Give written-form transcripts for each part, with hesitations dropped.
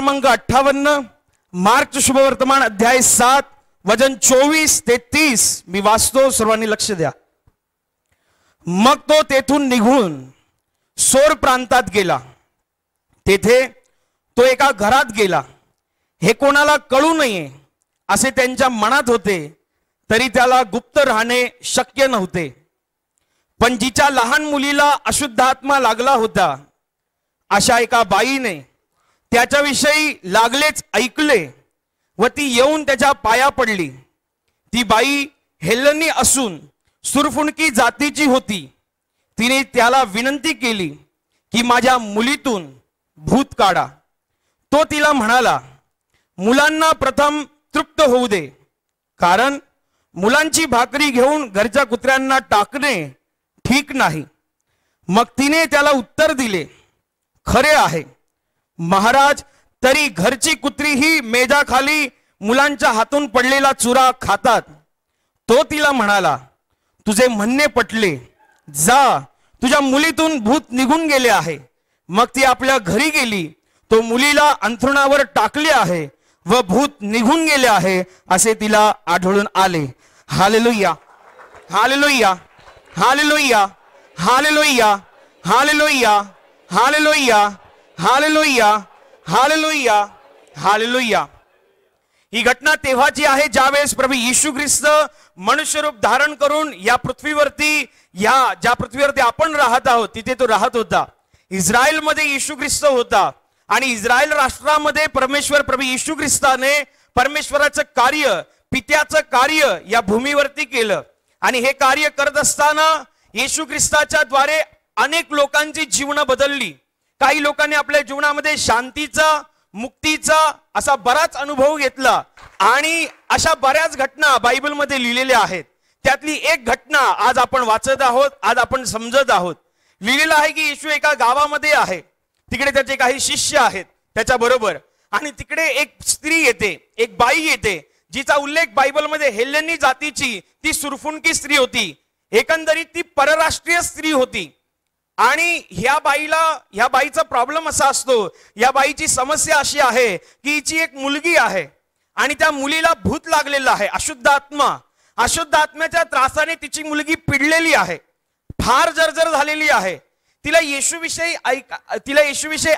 क्रमांक 58, मार्क शुभवर्तमान अध्याय 7 वचन 24 ते 30 मी वाचतो, सर्वांनी लक्ष द्या. मग तो तेथून निघून सोर प्रांतात गेला. तेथे तो एका घरात गेला. हे कोणाला कळू नये असे त्यांच्या मनात होते, तरी त्याला गुप्त राहणे शक्य नव्हते. पण जिच्या लहान मुलीला अशुद्ध आत्मा लागला होता अशा एका बाईने त्याच्याविषयी लागलेच ऐकले व ती येऊन त्याच्या पाया पडली. ती बाई हेलनी असून सुरफुणकी जातीची होती. तिने त्याला विनंती केली की माझ्या मुलीतून भूत काढा. तो तिला म्हणाला, मुलांना प्रथम तृप्त होऊ दे, कारण मुलांची भाकरी घेऊन घरच्या कुत्र्यांना टाकणे ठीक नाही. मग तिने त्याला उत्तर दिले, खरे आहे महाराज, तरी घरची कुत्री ही मेजाखाली मुलांच्या हातून पडलेला चुरा खातात. तो तिला म्हणाला, तुझे म्हणणे पटले, जा, तुझ्या मुलीतून भूत निघून गेले आहे. मग ती आपल्या घरी गेली. तो मुलीला अंथरुणावर टाकले आहे व भूत निघून गेले आहे असे तिला आढळून आले. Hallelujah, hallelujah, hallelujah, hallelujah, hallelujah, hallelujah, hallelujah, hallelujah, hallelujah. ही घटना तेव्हाची आहे ज्यावेळेस प्रभू येशू ख्रिस्त मनुष्य रूप धारण करून या पृथ्वीवरती, या ज्या पृथ्वीवरती आपण राहत आहोत तिथे तो राहत होता. इस्रायल मध्ये येशू ख्रिस्त होता आणि इस्रायल राष्ट्रामध्ये परमेश्वर प्रभू येशू ख्रिस्ताने परमेश्वराचं कार्य, पित्याचं कार्य या भूमीवरती केलं. आणि हे कार्य करत असताना येशू ख्रिस्ताच्या द्वारे अनेक लोकांची जीवनं बदलली. काही लोकांनी आपल्या जीवनामध्ये शांतीचा, मुक्तीचा असा बराच अनुभव घेतला आणि अशा बऱ्याच घटना बायबलमध्ये लिहिलेल्या आहेत. त्यातली एक घटना आज आपण वाचत आहोत, आज आपण समजत आहोत. लिहिलेलं आहे की येशू एका गावामध्ये आहे. तिकडे त्याचे काही शिष्य आहेत त्याच्या बरोबर, आणि तिकडे एक स्त्री येते, एक बाई येते, जिचा उल्लेख बायबलमध्ये हेलेनी जातीची ती सुरफुणकी स्त्री होती. एकंदरीत ती परराष्ट्रीय स्त्री होती. आणि ह्या बाईचा प्रॉब्लेम असा असतो, या बाईची समस्या अशी आहे की हिची एक मुलगी आहे आणि त्या मुलीला भूत लागलेलं आहे, अशुद्ध आत्मा. अशुद्ध आत्म्याच्या त्रासाने तिची मुलगी पिडलेली आहे, फार जर्जर झालेली आहे. तिला येशूविषयी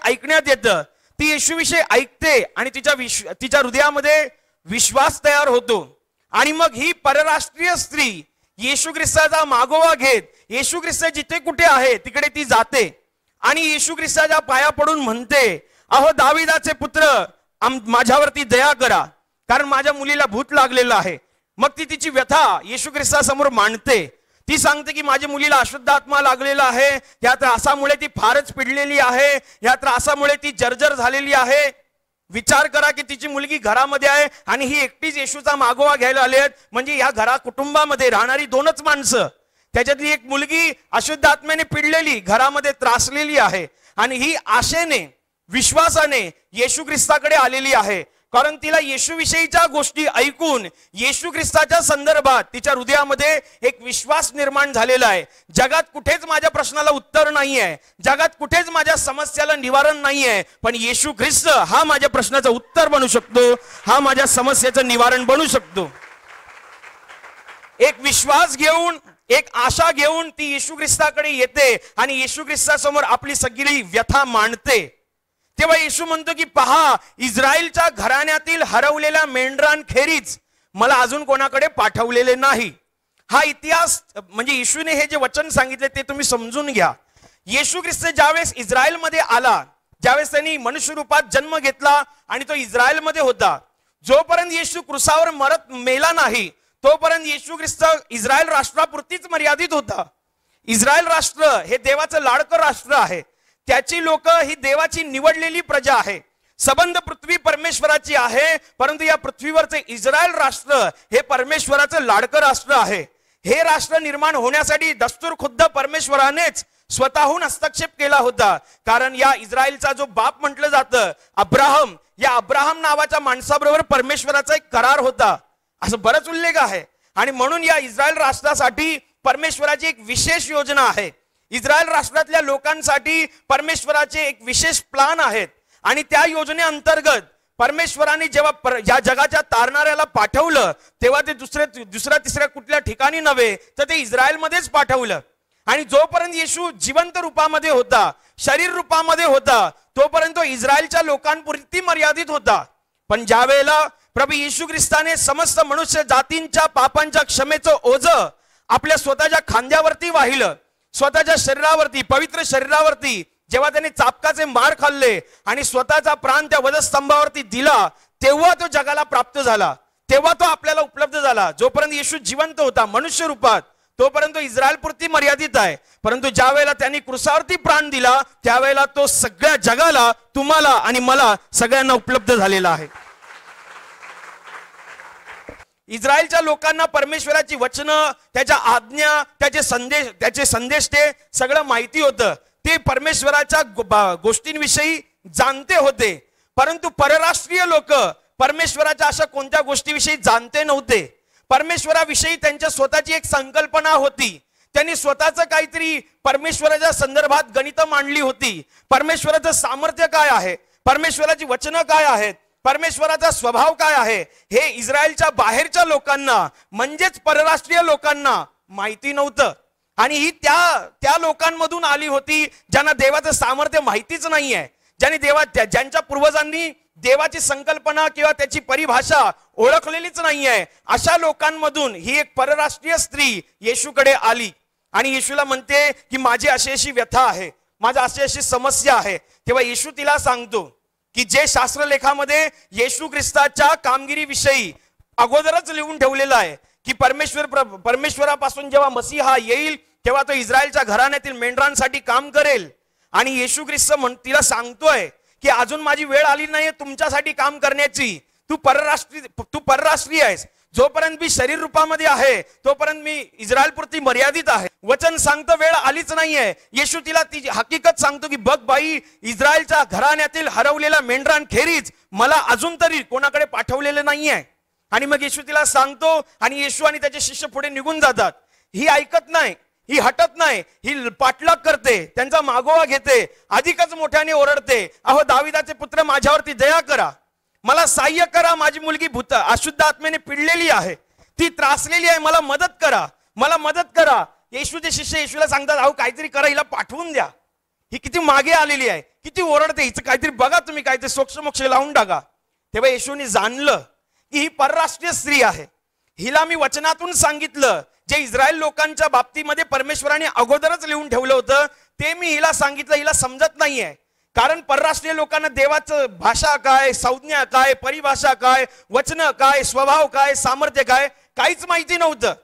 ऐकण्यात येतं. ती येशूविषयी ऐकते आणि तिच्या हृदयामध्ये विश्वास तयार होतो. आणि मग ही परराष्ट्रीय स्त्री येशू ख्रिस्ताचा मागोवा घेत येशू ख्रिस्त जिथे कुठे आहे तिकडे ती जाते आणि येशू ख्रिस्ताच्या पाया पडून म्हणते, अहो दाविदाचे पुत्र, माझ्यावरती दया करा, कारण माझ्या मुलीला भूत लागलेलं आहे. मग ती तिची व्यथा येशू ख्रिस्तासमोर मांडते. ती सांगते की माझ्या मुलीला अशुद्ध आत्मा लागलेला आहे, या त्रासामुळे ती फारच पिडलेली आहे, या त्रासामुळे ती जर्जर झालेली आहे. विचार करा की तिची मुलगी घरामध्ये आहे आणि ही एकटीच येशूचा मागोवा घ्यायला आली आहेत. म्हणजे या कुटुंबामध्ये राहणारी दोनच माणसं, त्याच्यातली एक मुलगी अशुद्ध आत्म्याने पिडलेली, घरामध्ये त्रासलेली आहे आणि ही आशेने, विश्वासाने येशू ख्रिस्ताकडे आलेली आहे. कारण तिला येशूविषयीच्या गोष्टी ऐकून येशू ख्रिस्ताच्या संदर्भात तिच्या हृदयामध्ये एक विश्वास निर्माण झालेला आहे. जगात कुठेच माझ्या प्रश्नाला उत्तर नाहीये, जगात कुठेच माझ्या समस्याला निवारण नाहीये, पण येशू ख्रिस्त हा माझ्या प्रश्नाचं उत्तर बनू शकतो, हा माझ्या समस्येचं निवारण बनू शकतो. एक विश्वास घेऊन, एक आशा घेऊन ती येशू ख्रिस्ताकडे येते आणि येशू ख्रिस्तासमोर आपली सगळी व्यथा मांडते. तेव्हा येशू म्हणतो की पहा, इस्रायलच्या घराण्यातील हरवलेल्या मेंढरांखेरीज मला अजून कोणाकडे पाठवलेले नाही. हा इतिहास म्हणजे येशूने हे जे वचन सांगितले ते तुम्ही समजून घ्या. येशू ख्रिस्त ज्यावेळेस इस्रायलमध्ये आला, ज्यावेळेस त्यांनी मनुष्य रूपात जन्म घेतला आणि तो इस्रायलमध्ये होता, जोपर्यंत येशू क्रुसावर मेला नाही तोपर्यंत येशू ख्रिस्त इस्रायल राष्ट्रापुरतीच मर्यादित होता. इस्रायल राष्ट्र हे देवाचं लाडकं राष्ट्र आहे. त्याची लोक ही देवाची निवडलेली प्रजा आहे. सबंध पृथ्वी परमेश्वराची आहे, परंतु या पृथ्वीवरचे इस्रायल राष्ट्र हे परमेश्वराचं लाडकं राष्ट्र आहे. हे राष्ट्र निर्माण होण्यासाठी दस्तूर खुद्द परमेश्वरानेच स्वतःहून हस्तक्षेप केला होता. कारण या इस्रायलचा जो बाप म्हटलं जातं अब्राहम, या अब्राहम नावाच्या माणसाबरोबर परमेश्वराचा एक करार होता, असं बरंच उल्लेख आहे. आणि म्हणून या इस्रायल राष्ट्रासाठी परमेश्वराची एक विशेष योजना आहे. इस्रायल राष्ट्रातल्या लोकांसाठी परमेश्वराचे एक विशेष प्लान आहेत आणि त्या योजनेअंतर्गत परमेश्वराने जेव्हा या जगाच्या तारणाऱ्याला पाठवलं तेव्हा ते दुसऱ्या तिसऱ्या कुठल्या ठिकाणी नव्हे तर ते इस्रायलमध्येच पाठवलं. आणि जोपर्यंत येशू जिवंत रूपामध्ये होता, शरीर रूपामध्ये होता, तोपर्यंत इस्रायलच्या लोकांपुरती मर्यादित होता. पण ज्या वेळेला प्रभू येशू ख्रिस्ताने समस्त मनुष्य जातींच्या पापांच्या क्षमेचं ओझं आपल्या स्वतःच्या खांद्यावरती वाहिलं, स्वतःच्या शरीरावरती, पवित्र शरीरावरती जेव्हा त्याने चापकाचे मार खाल्ले आणि स्वतःचा प्राण त्या वधस्तंभावरती दिला, तेव्हा तो जगाला प्राप्त झाला, तेव्हा तो आपल्याला उपलब्ध झाला. जोपर्यंत येशू जिवंत होता मनुष्य रूपात तोपर्यंत इस्रायल पुरती मर्यादित आहे. परंतु ज्या वेळेला त्यांनी क्रूसावरती प्राण दिला त्यावेळेला तो सगळ्या जगाला, तुम्हाला आणि मला सगळ्यांना उपलब्ध झालेला आहे. इस्रायलच्या लोकांना परमेश्वराची वचनं, त्याच्या आज्ञा, त्याचे संदेश ते सगळं माहिती होतं. ते परमेश्वराच्या गोष्टींविषयी जाणते होते. परंतु परराष्ट्रीय लोक परमेश्वराच्या अशा कोणत्या गोष्टीविषयी जाणते नव्हते. परमेश्वराविषयी त्यांच्या स्वतःची एक संकल्पना होती. त्यांनी स्वतःचं काहीतरी परमेश्वराच्या संदर्भात गणित मांडली होती. परमेश्वराचं सामर्थ्य काय आहे, परमेश्वराची वचनं काय आहेत, परमेश्वराचा स्वभाव काय आहे, हे इस्रायलच्या बाहेरच्या लोकांना म्हणजेच परराष्ट्रीय लोकांना माहिती नव्हतं. आणि ही त्या लोकांमधून आली होती ज्यांना देवाचं सामर्थ्य माहितीच नाहीये, ज्यांच्या पूर्वजांनी देवाची संकल्पना किंवा त्याची परिभाषा ओळखलेलीच नाहीये. अशा लोकांमधून ही एक परराष्ट्रीय स्त्री येशूकडे आली आणि येशूला म्हणते की माझी अशी व्यथा आहे, माझी अशी समस्या आहे. तेव्हा येशू तिला सांगतो की जे शास्त्रलेखामध्ये येशू ख्रिस्ताच्या कामगिरीविषयी अगोदरच लिहून ठेवलेलं आहे की परमेश्वरापासून जेव्हा मसीहा येईल तेव्हा तो इस्रायलच्या घराण्यातील मेंढरांसाठी काम करेल. आणि येशू ख्रिस्त तिला सांगतोय की अजून माझी वेळ आली नाहीये तुमच्यासाठी काम करण्याची. तू परराष्ट्रीय आहेस. जोपर्यंत मी शरीर रूपामध्ये आहे तोपर्यंत मी इस्रायल पुरती मर्यादित आहे. वचन सांगतो वेळ आलीच नाहीये. येशू तिला ती हकीकत सांगतो की बघ बाई, इस्रायलच्या घराण्यातील हरवलेल्या मेंढरांखेरीज मला अजून तरी कोणाकडे पाठवलेलं नाहीये. आणि मग येशू तिला सांगतो आणि येशू आणि त्याचे शिष्य पुढे निघून जातात. ही ऐकत नाही, ही हटत नाही, ही पाठलाग करते, त्यांचा मागोवा घेते, अधिकच मोठ्याने ओरडते, अहो दाविदाचे पुत्र माझ्यावरती दया करा, मला सहाय्य करा, माझी मुलगी अशुद्ध आत्मेने पिडलेली आहे, ती त्रासलेली आहे, मला मदत करा, मला मदत करा. येशूचे शिष्य येशूला सांगतात अहो काहीतरी करा, हिला पाठवून द्या, ही किती मागे आलेली आहे, किती ओरडते, हिचं काहीतरी बघा तुम्ही, काहीतरी सोक्षमोक्ष लावून टाका. तेव्हा येशूने जाणलं की ही परराष्ट्रीय स्त्री आहे. हिला मी वचनातून सांगितलं जे इस्रायल लोकांच्या बाबतीमध्ये परमेश्वराने अगोदरच लिहून ठेवलं होतं ते मी हिला सांगितलं. हिला समजत नाहीये, कारण परराष्ट्रीय लोकांना देवाचं भाषा काय, संज्ञा काय, परिभाषा काय, वचन काय, स्वभाव काय, सामर्थ्य काय, काहीच माहिती नव्हतं.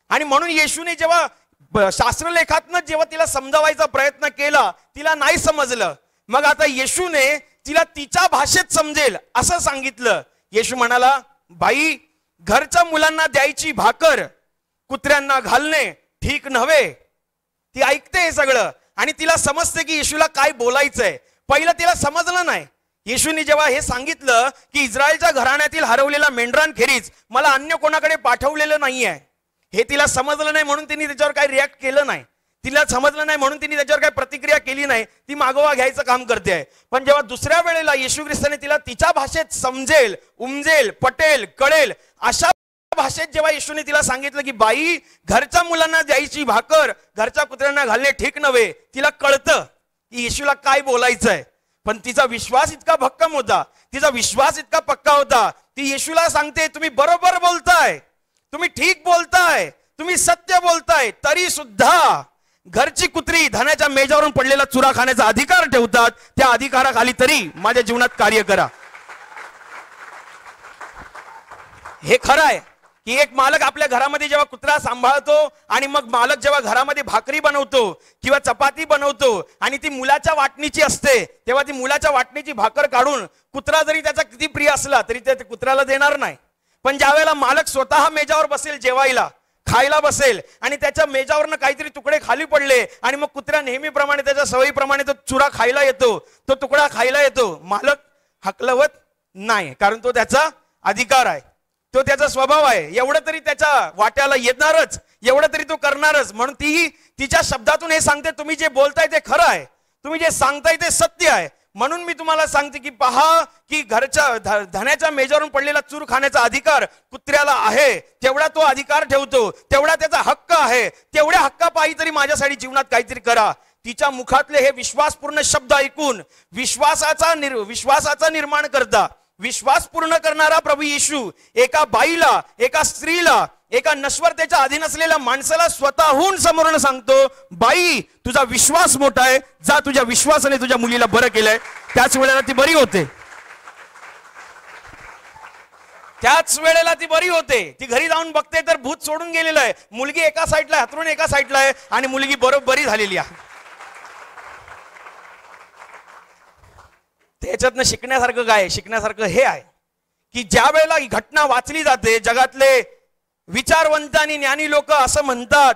आणि म्हणून येशूने जेव्हा शास्त्रलेखातनं जेव्हा तिला समजावायचा प्रयत्न केला तिला नाही समजलं. मग आता येशूने तिला तिच्या भाषेत समजेल असं सांगितलं. येशू म्हणाला बाई, घरच्या मुलांना द्यायची भाकर कुत्र्यांना घालणे ठीक नव्हे. ती ऐकते हे सगळं आणि तिला समजते की येशूला काय बोलायचंय. पहिलं तिला समजलं नाही. येशूने जेव्हा हे सांगितलं की इस्रायलच्या घराण्यातील हरवलेल्या मेंढरांखेरीज मला अन्य कोणाकडे पाठवलेलं नाहीये, हे तिला समजलं नाही म्हणून तिने त्याच्यावर काही रिॲक्ट केलं नाही. तिला समजलं नाही म्हणून तिने त्याच्यावर काही प्रतिक्रिया केली नाही. ती मागोवा घ्यायचं काम करते. पण जेव्हा दुसऱ्या वेळेला येशू ख्रिस्ताने तिला तिच्या भाषेत समजेल, उमजेल, पटेल, कळेल अशा भाषेत जेव्हा येशूने तिला सांगितलं की बाई, घरच्या मुलांना द्यायची भाकर घरच्या कुत्र्यांना घालणे ठीक नव्हे, तिला कळतं की येशूला काय बोलायचंय. पण तिचा विश्वास इतका भक्कम होता, तिचा विश्वास इतका पक्का होता, ती येशूला सांगते तुम्ही बरोबर बोलताय, तुम्ही ठीक बोलताय, तुम्ही सत्य बोलताय, तरी सुद्धा घरची कुत्री धान्याच्या मेजावरून पडलेला चुरा खाण्याचा अधिकार ठेवतात. त्या अधिकाराखाली तरी माझ्या जीवनात कार्य करा. हे खरं आहे की एक मालक आपल्या घरामध्ये जेव्हा कुत्रा सांभाळतो आणि मग मालक जेव्हा घरामध्ये भाकरी बनवतो किंवा चपाती बनवतो आणि ती मुलाच्या वाटणीची असते तेव्हा ती मुलाच्या वाटणीची भाकर काढून कुत्रा जरी त्याचा किती प्रिय असला तरी ते कुत्र्याला देणार नाही. पण ज्या वेळेला मालक स्वतः मेजावर बसेल, जेवायला खायला बसेल आणि त्याच्या मेजावरनं काहीतरी तुकडे खाली पडले आणि मग कुत्रा नेहमीप्रमाणे त्याच्या सवयीप्रमाणे तो चुरा खायला येतो, तो तुकडा खायला येतो, मालक हकलवत नाही, कारण तो त्याचा अधिकार आहे, तो त्याचा स्वभाव आहे. एवढं तरी त्याच्या वाट्याला येणारच, एवढं तरी तो करणारच. म्हणून ती तिच्या शब्दातून हे सांगते तुम्ही जे बोलताय ते खरं आहे, तुम्ही जे सांगताय ते सत्य आहे, म्हणून मी तुम्हाला सांगते की पहा की घरच्या धण्याच्या मेजावरून पडलेला चूर खाण्याचा अधिकार कुत्र्याला आहे, तेवढा तो अधिकार ठेवतो, तेवढा त्याचा हक्क आहे. तेवढ्या हक्कापायी तरी माझ्यासाठी जीवनात काहीतरी करा. तिच्या मुखातले हे विश्वासपूर्ण शब्द ऐकून विश्वासाचा निर्माण करता विश्वास पूर्ण करणारा प्रभू येशू एका बाईला, एका स्त्रीला, एका नश्वरतेच्या अधीन असलेल्या माणसाला स्वतःहून समोरून सांगतो, बाई तुझा विश्वास मोठा आहे, जा तुझ्या विश्वासाने तुझ्या मुलीला बरं केलंय. त्याच वेळेला ती बरी होते. त्याच वेळेला ती बरी होते. ती घरी जाऊन बघते तर भूत सोडून गेलेलं आहे. मुलगी एका साईडला, हातरून एका साईडला आहे आणि मुलगी बरोबरी झालेली आहे. त्याच्यातनं शिकण्यासारखं काय? शिकण्यासारखं हे आहे की ज्या वेळेला ही घटना वाचली जाते, जगातले विचारवंत आणि ज्ञानी लोक असं म्हणतात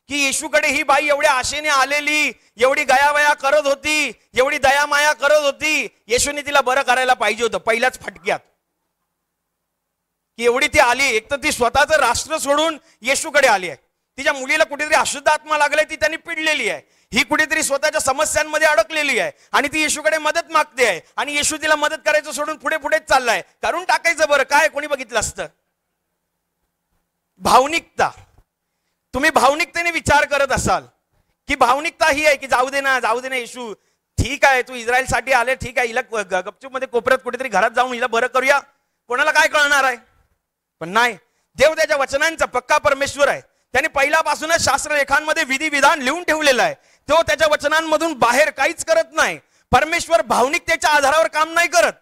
की येशूकडे ही बाई एवढ्या आशेने आलेली, एवढी गयावया करत होती, एवढी दयामाया करत होती, येशूने तिला बरं करायला पाहिजे होतं पहिल्याच फटक्यात. की एवढी ती आली, एक तर ती स्वतःचं राष्ट्र सोडून येशूकडे आली आहे. तिच्या मुलीला कुठेतरी अशुद्ध आत्मा लागलाय, ती त्यांनी पिडलेली आहे. ही कुठेतरी स्वतःच्या समस्यांमध्ये अडकलेली आहे आणि ती येशूकडे मदत मागते आहे आणि येशू तिला मदत करायचं सोडून पुढे पुढेच चाललाय. करून टाकायचं बरं, काय कोणी बघितलं असतं. भावनिकता. तुम्ही भावनिकतेने विचार करत असाल की भावनिकता ही आहे की जाऊ दे ना येशू, ठीक आहे तू इस्रायलसाठी आले, ठीक आहे, हिला गपचूप मध्ये कोपऱ्यात कुठेतरी घरात जाऊन हिला बरं करूया, कोणाला काय कळणार आहे. पण नाही, देव त्याच्या वचनांचा पक्का परमेश्वर आहे. त्याने पहिल्यापासूनच शास्त्रलेखांमध्ये विधी विधान लिहून ठेवलेलं आहे. तो त्याच्या वचनांमधून बाहेर काहीच करत नाही. परमेश्वर भावनिकतेच्या आधारावर काम नाही करत.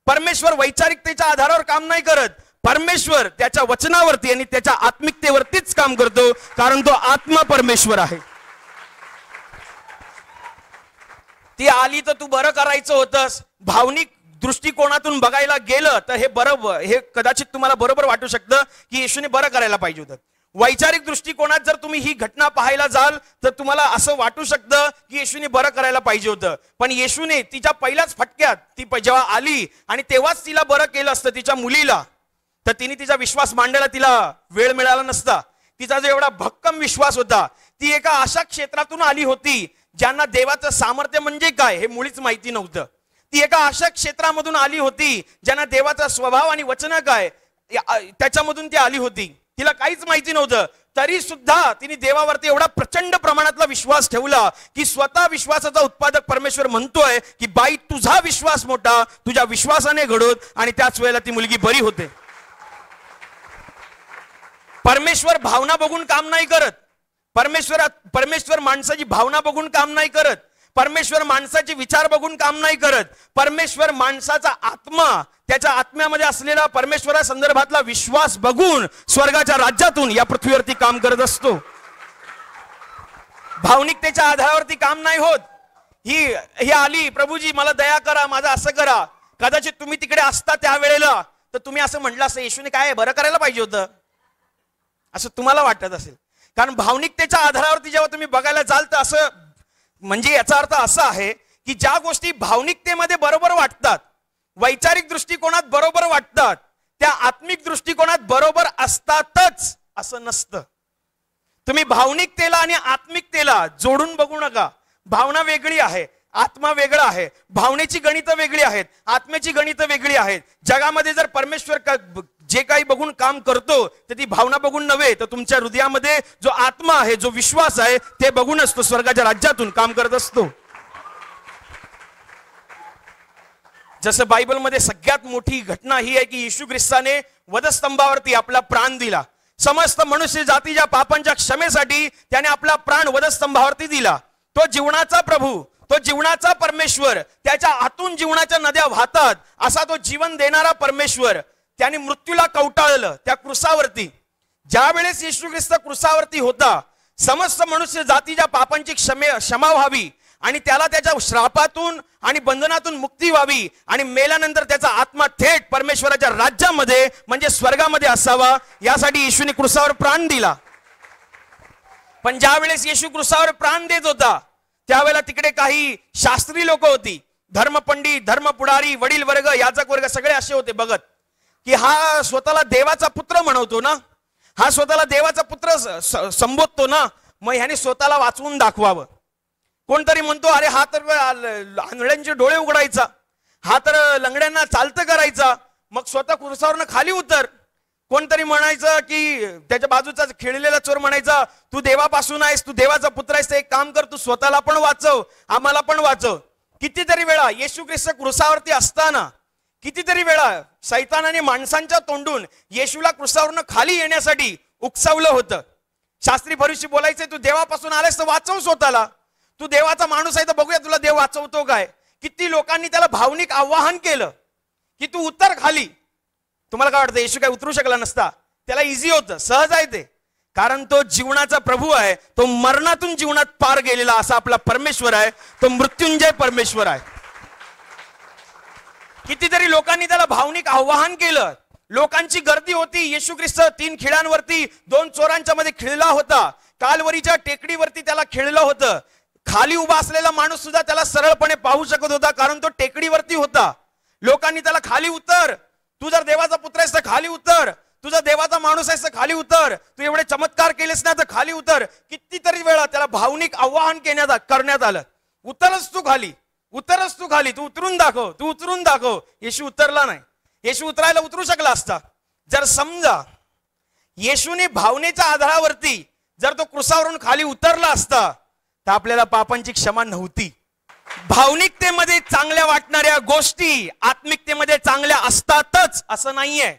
परमेश्वर वैचारिकतेच्या आधारावर काम नाही करत. परमेश्वर त्याच्या वचनावरती आणि त्याच्या आत्मिकतेवरतीच काम करतो, कारण तो आत्मा परमेश्वर आहे. ती आली तर तू बरं करायचं होतंस. भावनिक दृष्टिकोनातून बघायला गेलं तर हे कदाचित तुम्हाला बरोबर वाटू शकतं की येशूने बरं करायला पाहिजे होतं. वैचारिक दृष्टिकोनात जर तुम्ही ही घटना पाहायला जाल तर तुम्हाला असं वाटू शकतं की येशूने बरं करायला पाहिजे होतं. पण येशूने तिच्या पहिल्याच फटक्यात ती जेव्हा आली आणि तेव्हाच तिला बरं केलं असतं तिच्या मुलीला, तर तिने तिचा विश्वास मांडायला तिला वेळ मिळाला नसता. तिचा जो एवढा भक्कम विश्वास होता, ती एका अशा क्षेत्रातून आली होती ज्यांना देवाचं सामर्थ्य म्हणजे काय हे मुळीच माहिती नव्हतं. ती एका अशा क्षेत्रामधून आली होती ज्यांना देवाचा स्वभाव आणि वचन काय त्याच्यामधून ती आली होती. तिला काहीच माहिती नव्हतं, तरी सुद्धा तिने देवावरती एवढा प्रचंड प्रमाणातला विश्वास ठेवला की स्वतः विश्वासाचा उत्पादक परमेश्वर म्हणतोय की बाई तुझा विश्वास मोठा, तुझ्या विश्वासाने घडोत, आणि त्याच वेळेला ती मुलगी बरी होते. परमेश्वर भावना बघून काम नाही करत. परमेश्वर माणसाची भावना बघून काम नाही करत. परमेश्वर माणसाचे विचार बघून काम नाही करत. परमेश्वर माणसाचा आत्मा, त्याच्या आत्म्यामध्ये असलेला परमेश्वरा संदर्भातला विश्वास बघून स्वर्गाच्या राज्यातून या पृथ्वीवरती काम करत असतो. भावनिकतेच्या आधारावरती काम नाही होत. ही आली, प्रभूजी मला दया करा, माझं असं करा. कदाचित तुम्ही तिकडे असता त्यावेळेला तर तुम्ही असं म्हटलं असं, येशूने काय बरं करायला पाहिजे होतं, असं तुम्हाला वाटत असेल. कारण भावनिकतेच्या आधारावरती जेव्हा तुम्ही बघायला जाल तर असं, म्हणजे याचा अर्थ असा आहे की ज्या गोष्टी भावनिकतेमध्ये बरोबर वाटतात, वैचारिक दृष्टिकोनात बरोबर वाटतात, त्या आत्मिक दृष्टिकोनात बरोबर असतातच असं नसतं. तुम्ही भावनिकतेला आणि आत्मिकतेला जोडून बघू नका. भावना वेगळी आहे, आत्मा वेगळा आहे. भावनेची गणितं वेगळी आहेत, आत्म्याची गणितं वेगळी आहेत. जगामध्ये जर परमेश्वर जे काही बघून काम करतो तर ती भावना बघून नव्हे, तर तुमच्या हृदयामध्ये जो आत्मा आहे, जो विश्वास आहे, ते बघूनच तो स्वर्गाच्या राज्यातून काम करत असतो. जसं बायबलमध्ये सगळ्यात मोठी घटना ही आहे की येशू ख्रिस्ताने वधस्तंभावरती आपला प्राण दिला. समस्त मनुष्य जातीच्या पापांच्या क्षमेसाठी त्याने आपला प्राण वधस्तंभावरती दिला. तो जीवनाचा प्रभू, तो जीवनाचा परमेश्वर, त्याच्या आतून जीवनाच्या नद्या वाहतात असा तो जीवन देणारा परमेश्वर, त्याने मृत्यूला कवटाळलं त्या क्रूसावरती. ज्या वेळेस येशू ख्रिस्त क्रूसावरती होता, समस्त मनुष्य जातीच्या पापांची क्षमा व्हावी आणि त्याला त्याच्या श्रापातून आणि बंधनातून मुक्ती व्हावी आणि मेल्यानंतर त्याचा आत्मा थेट परमेश्वराच्या राज्यामध्ये म्हणजे स्वर्गामध्ये असावा, यासाठी येशूने क्रूसावर प्राण दिला. पण ज्या वेळेस येशू क्रूसावर प्राण देत होता त्यावेळेला तिकडे काही शास्त्री लोक होती, धर्मपंडित, धर्मपुढारी, वडील वर्ग, याजक वर्ग, सगळे असे होते बघत की हा स्वतःला देवाचा पुत्र म्हणवतो ना, हा स्वतःला देवाचा पुत्र संबोधतो ना, मग ह्याने स्वतःला वाचवून दाखवावं. कोणतरी म्हणतो अरे हा तर आंधळ्यांचे डोळे उघडायचा, हा तर लंगड्यांना चालतं करायचा, मग स्वतः क्रुसावरनं खाली उतर. कोणतरी म्हणायचं की त्याच्या बाजूचा खेळलेला चोर म्हणायचा तू देवापासून आहेस, तू देवाचा पुत्र आहेस, एक काम कर, तू स्वतःला पण वाचव, आम्हाला पण वाचव. कितीतरी वेळा येशू ख्रिस्त क्रुसावरती असताना कितीतरी वेळा शैतानाने माणसांच्या तोंडून येशूला क्रुसावरनं खाली येण्यासाठी उकसावलं होतं. शास्त्री फरीशी बोलायचे तू देवापासून आलास तर वाचव स्वतःला, तू देवाचा माणूस आहे तर बघूया तुला देव वाचवतो काय. किती लोकांनी त्याला भावनिक आवाहन केलं की तू उतर खाली. तुम्हाला काय वाटतं येशू काय उतरू शकला नसता? त्याला इझी होतं, सहज आहे ते, कारण तो जीवनाचा प्रभू आहे, तो मरणातून जीवनात पार गेलेला असा आपला परमेश्वर आहे, तो मृत्युंजय परमेश्वर आहे. कितीतरी लोकांनी त्याला भावनिक आवाहन केलं. लोकांची गर्दी होती. येशू ख्रिस्त 3 खिळ्यांवरती 2 चोरांच्या मध्ये खिळला होता. कालवरीच्या टेकडीवरती त्याला खिळलं होतं. खाली उभा असलेला माणूस सुद्धा त्याला सरळपणे पाहू शकत होता, कारण तो टेकडीवरती होता. लोकांनी त्याला खाली उतर, तू जर देवाचा पुत्र आहेस तर खाली उतर, तू जर देवाचा माणूस आहेस तर खाली उतर, तू एवढे चमत्कार केलेस ना तर खाली उतर. कितीतरी वेळा त्याला भावनिक आवाहन करण्यात आलं, उतरच तू खाली, उतरच तू खाली, तू उतरून दाखव, तू उतरून दाखव. येशू उतरला नाही. येशू उतरायला उतरू शकला असता जर समजा येशूने भावनेच्या आधारावरती जर तो क्रुसावरून खाली उतरला असता तर आपल्याला पापांची क्षमा नव्हती. भावनिकतेमध्ये चांगल्या वाटणाऱ्या गोष्टी आत्मिकतेमध्ये चांगल्या असतातच असं नाहीये,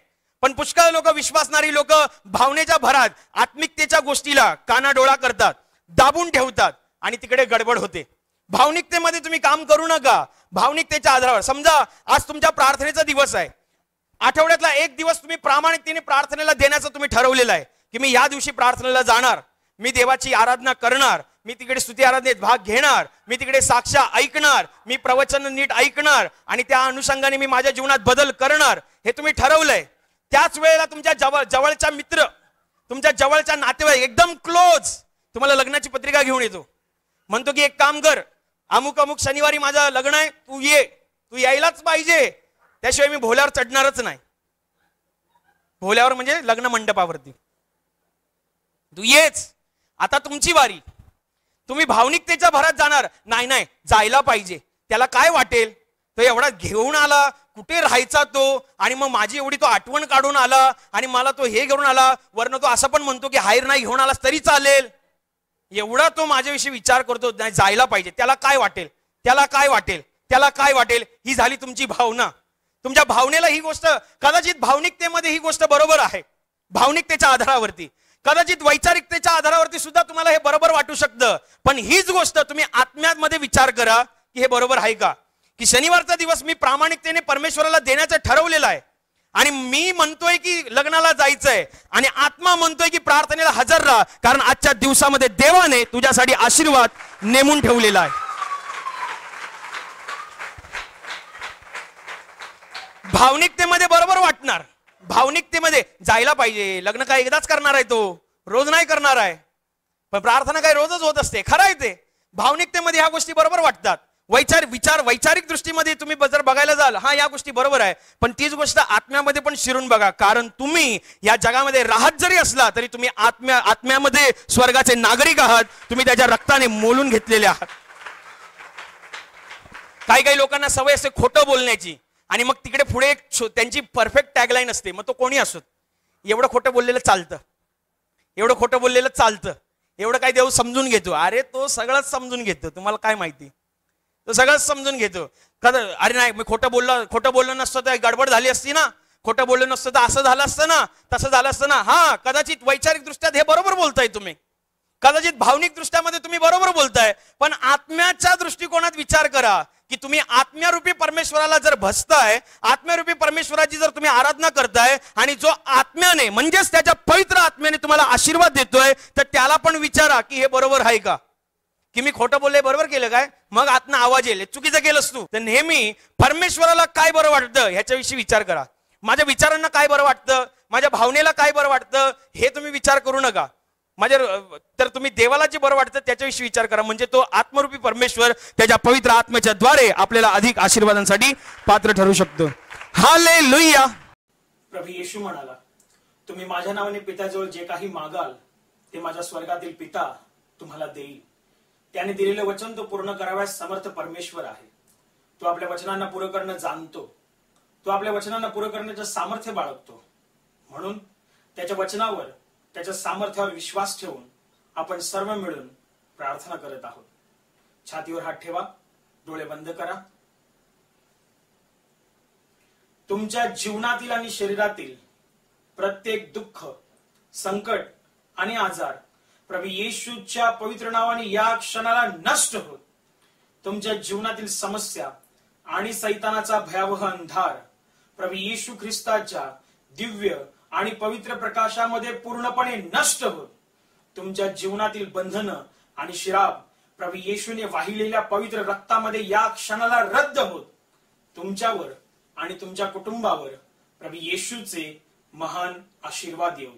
पण पुष्कळ लोक, विश्वासणारी लोक भावनेच्या भरात आत्मिकतेच्या गोष्टीला कानाडोळा करतात, दाबून ठेवतात आणि तिकडे गडबड होते. भावनिकतेमध्ये तुम्ही काम करू नका. भावनिकतेच्या आधारावर समजा आज तुमच्या प्रार्थनेचा दिवस आहे, आठवड्यातला एक दिवस तुम्ही प्रामाणिकतेने प्रार्थनेला देण्याचं तुम्ही ठरवलेलं आहे की मी या दिवशी प्रार्थनेला जाणार, मी देवाची आराधना करणार, मी तिकडे स्तुती आराधनेत भाग घेणार, मी तिकडे साक्षा ऐकणार, मी प्रवचन नीट ऐकणार आणि त्या अनुषंगाने मी माझ्या जीवनात बदल करणार, हे तुम्ही ठरवलंय. त्याच वेळेला तुमच्या जवळचा मित्र, तुमच्या जवळचा नातेवाईक एकदम क्लोज तुम्हाला लग्नाची पत्रिका घेऊन येतो, म्हणतो की एक काम कर, अमुक अमुक शनिवारी माझं लग्न आहे, तू ये, तू यायलाच पाहिजे, त्याशिवाय मी भोल्यावर चढणारच नाही. भोल्यावर म्हणजे लग्न मंडपावरती तू येच. आता तुमची वारी, तुम्ही भावनिकतेच्या भरात जाणार, नाही नाही जायला पाहिजे, त्याला काय वाटेल, तो एवढा घेऊन आला, कुठे राहायचा तो, आणि मग माझी एवढी तो आठवण काढून आला आणि मला तो हे घेऊन आला, वरनं तो असं पण म्हणतो की हायर नाही घेऊन आलास तरी चालेल, एवढा तो माझ्याविषयी विचार करतो, नाही जायला पाहिजे, त्याला काय वाटेल, त्याला काय वाटेल, त्याला काय वाटेल. ही झाली तुमची भावना. तुमच्या भावनेला ही गोष्ट, कदाचित भावनिकतेमध्ये ही गोष्ट बरोबर आहे, भावनिकतेच्या आधारावरती, कदाचित वैचारिकतेच्या आधारावरती सुद्धा तुम्हाला हे बरोबर वाटू शकतं, पण हीच गोष्ट तुम्ही आत्म्यामध्ये विचार करा की हे बरोबर आहे का. की शनिवारचा दिवस मी प्रामाणिकतेने परमेश्वराला देण्याचं ठरवलेलं आहे आणि मी म्हणतोय की लग्नाला जायचंय आणि आत्मा म्हणतोय की प्रार्थनेला हजर राहा, कारण आजच्या दिवसामध्ये देवाने तुझ्यासाठी आशीर्वाद नेमून ठेवलेला आहे. भावनिकतेमध्ये बरोबर वाटणार, भावनिकतेमध्ये जायला पाहिजे, लग्न काय एकदाच करणार आहे, तो रोज नाही करणार आहे, पण प्रार्थना काय रोजच होत असते, खरं आहे ते. भावनिकतेमध्ये ह्या गोष्टी बरोबर वाटतात. वैचारिक दृष्टीमध्ये तुम्ही जर बघायला जाल, हा या गोष्टी बरोबर आहे, पण तीच गोष्ट आत्म्यामध्ये पण शिरून बघा, कारण तुम्ही या जगामध्ये राहत जरी असला तरी तुम्ही आत्म्यामध्ये स्वर्गाचे नागरिक आहात, तुम्ही त्याच्या रक्ताने मोलून घेतलेले आहात. काही लोकांना सवय असते खोटं बोलण्याची आणि मग तिकडे पुढे एक त्यांची परफेक्ट टॅगलाईन असते, मग तो कोणी असो, एवढं खोटं बोललेलं चालतं, एवढं खोटं बोललेलं चालतं, एवढं काय देव समजून घेतो. अरे तो सगळंच समजून घेतो, तुम्हाला काय माहिती, तो सगळंच समजून घेतो. अरे नाही मी खोटं बोललो नसतं तर गडबड झाली असती ना, खोटं बोललो नसतं तर असं झालं असतं ना, तसं झालं असतं ना. हा कदाचित वैचारिक दृष्ट्यात हे बरोबर बोलताय तुम्ही, कदाचित भावनिक दृष्ट्यामध्ये तुम्ही बरोबर बोलताय, पण आत्म्याच्या दृष्टिकोनात विचार करा की तुम्ही आत्म्यारूपी परमेश्वराला जर भजताय, आत्म्यारूपी परमेश्वराची जर तुम्ही आराधना करताय आणि जो आत्म्याने म्हणजेच त्याच्या पवित्र आत्म्याने तुम्हाला आशीर्वाद देतोय, तर त्याला पण विचारा की हे बरोबर आहे का, की मी खोटं बोलले बरोबर केलं काय, मग आत्मा आवाज येईल चुकीचं केलंस तू. तर नेहमी परमेश्वराला काय बरं वाटतं ह्याच्याविषयी विचार करा. माझ्या विचारांना काय बरं वाटतं, माझ्या भावनेला काय बरं वाटतं, हे तुम्ही विचार करू नका. तर तुम्ही देवाला जे बरं वाटतं त्याच्याविषयी विचार करा, म्हणजे तो आत्मरूपी परमेश्वर त्याच्या पवित्र आत्म्याच्या द्वारे आपल्याला अधिक आशीर्वादांसाठी पात्र ठरू शकतो. हालेलुया. प्रभू येशू म्हणाला, तुम्ही माझ्या नावाने पित्याजवळ जे काही मागाल ते माझ्या स्वर्गातील पिता तुम्हाला देईल. त्याने दिलेले वचन तो पूर्ण कराव्यास समर्थ परमेश्वर आहे. तो आपल्या वचनांना पुरं करणं जाणतो. तो आपल्या वचनांना पुरं करण्याचं सामर्थ्य बाळगतो. म्हणून त्याच्या वचनावर, त्याच्या सामर्थ्यावर विश्वास ठेवून आपण सर्व मिळून प्रार्थना करत आहोत. छातीवर हात ठेवा, डोळे बंद करा. तुमच्या जीवनातील आणि शरीरातील प्रत्येक दुःख, संकट आणि आजार प्रभू येशूच्या पवित्र नावाने या क्षणाला नष्ट होत. तुमच्या जीवनातील समस्या आणि सैतानाचा भयावह अंधार प्रभू येशू ख्रिस्ताच्या दिव्य आणि पवित्र प्रकाशामध्ये पूर्णपणे नष्ट होत. तुमच्या जीवनातील बंधनं आणि श्राप प्रभू येशूने वाहिलेल्या पवित्र रक्तामध्ये या क्षणाला रद्द होत. तुमच्यावर आणि तुमच्या कुटुंबावर प्रभू येशूचे महान आशीर्वाद येऊ.